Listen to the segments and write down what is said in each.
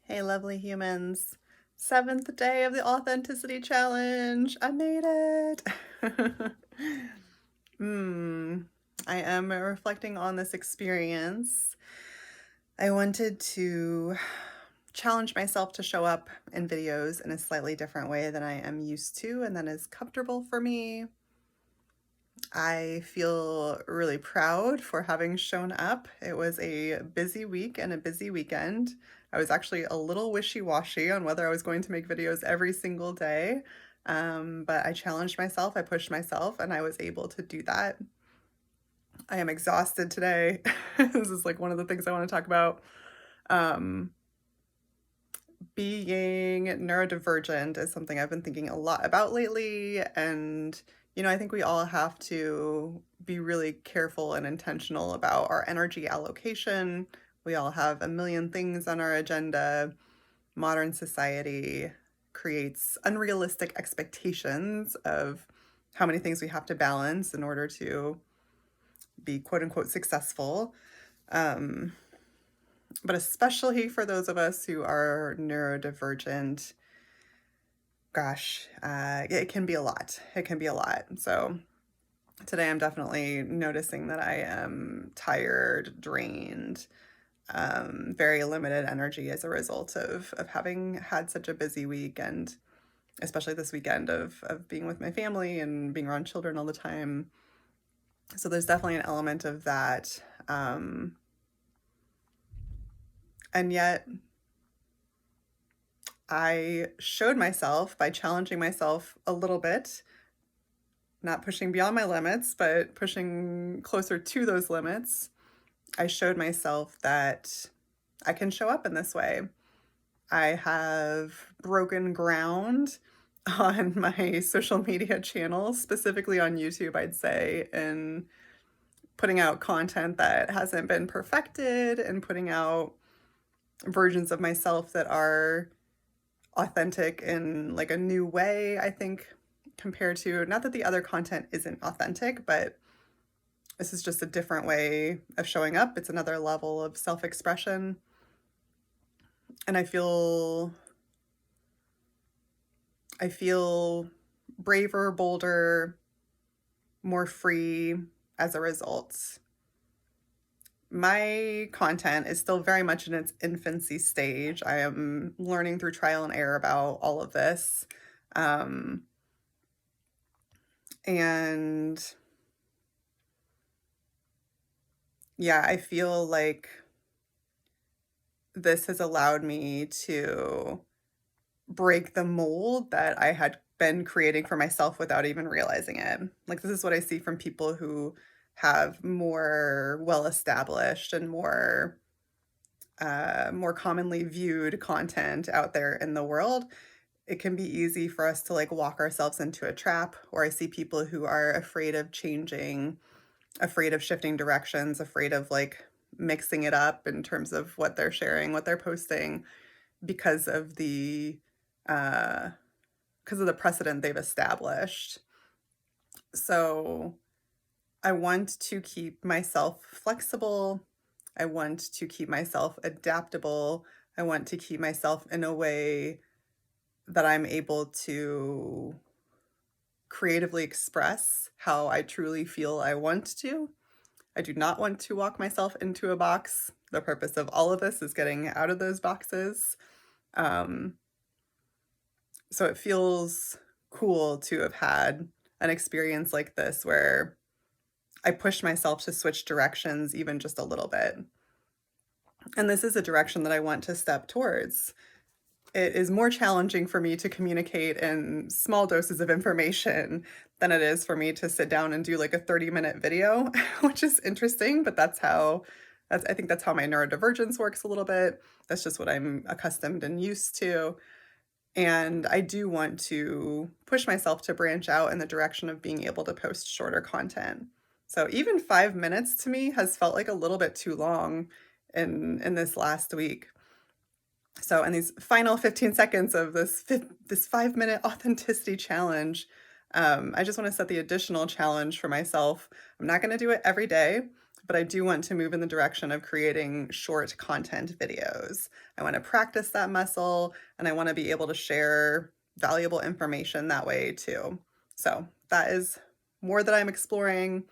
Hey, lovely humans. Seventh day of the authenticity challenge. I made it. Hmm. I am reflecting on this experience. I wanted to challenge myself to show up in videos in a slightly different way than I am used to and that is comfortable for me. I feel really proud for having shown up. It was a busy week and a busy weekend. I was actually a little wishy-washy on whether I was going to make videos every single day, but I challenged myself, I pushed myself, and I was able to do that. I am exhausted today. This is like one of the things I want to talk about. Um, Being neurodivergent is something I've been thinking a lot about lately, and I think we all have to be really careful and intentional about our energy allocation. We all have a million things on our agenda. Modern society creates unrealistic expectations of how many things we have to balance in order to be quote unquote successful. Um, but especially for those of us who are neurodivergent, gosh, it can be a lot. It can be a lot. So today I'm definitely noticing that I am tired, drained, very limited energy as a result of having had such a busy week, and especially this weekend of being with my family and being around children all the time. So there's definitely an element of that. And yet I showed myself by challenging myself a little bit, not pushing beyond my limits, but pushing closer to those limits. I showed myself that I can show up in this way. I have broken ground on my social media channels, specifically on YouTube, I'd say, in putting out content that hasn't been perfected and putting out versions of myself that are authentic in like a new way, I think, compared to, not that the other content isn't authentic, but this is just a different way of showing up. It's another level of self-expression. And I feel braver, bolder, more free as a result. My content is still very much in its infancy stage. I am learning through trial and error about all of this. And yeah, I feel like this has allowed me to break the mold that I had been creating for myself without even realizing it. Like, this is what I see from people who have more well-established and more commonly viewed content out there in the world. It can be easy for us to like walk ourselves into a trap, or I see people who are afraid of changing, afraid of shifting directions, afraid of like mixing it up in terms of what they're sharing, what they're posting, because of the uh precedent they've established. So I want to keep myself flexible. I want to keep myself adaptable. I want to keep myself in a way that I'm able to creatively express how I truly feel I want to. I do not want to walk myself into a box. The purpose of all of this is getting out of those boxes. Um, so it feels cool to have had an experience like this where I pushed myself to switch directions even just a little bit. And this is a direction that I want to step towards. It is more challenging for me to communicate in small doses of information than it is for me to sit down and do like a 30-minute video, which is interesting, but I think that's how my neurodivergence works a little bit. That's just what I'm accustomed and used to. And I do want to push myself to branch out in the direction of being able to post shorter content. So even 5 minutes to me has felt like a little bit too long in this last week. So in these final 15 seconds of this 5-minute authenticity challenge, I just want to set the additional challenge for myself. I'm not going to do it every day, but I do want to move in the direction of creating short content videos. I want to practice that muscle and I want to be able to share valuable information that way too. So that is more that I'm exploring.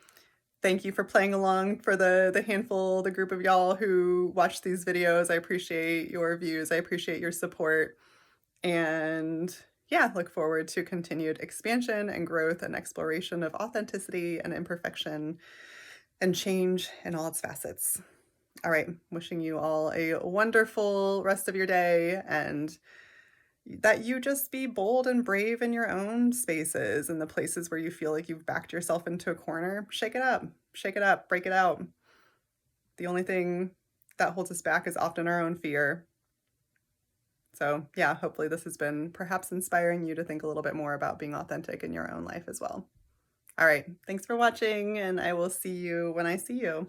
Thank you for playing along for the group of y'all who watch these videos. I appreciate your views. I appreciate your support. And yeah, look forward to continued expansion and growth and exploration of authenticity and imperfection and change in all its facets. All right, wishing you all a wonderful rest of your day and that you just be bold and brave in your own spaces and the places where you feel like you've backed yourself into a corner. Shake it up, break it out. The only thing that holds us back is often our own fear. So yeah, hopefully this has been perhaps inspiring you to think a little bit more about being authentic in your own life as well. All right, thanks for watching, and I will see you when I see you.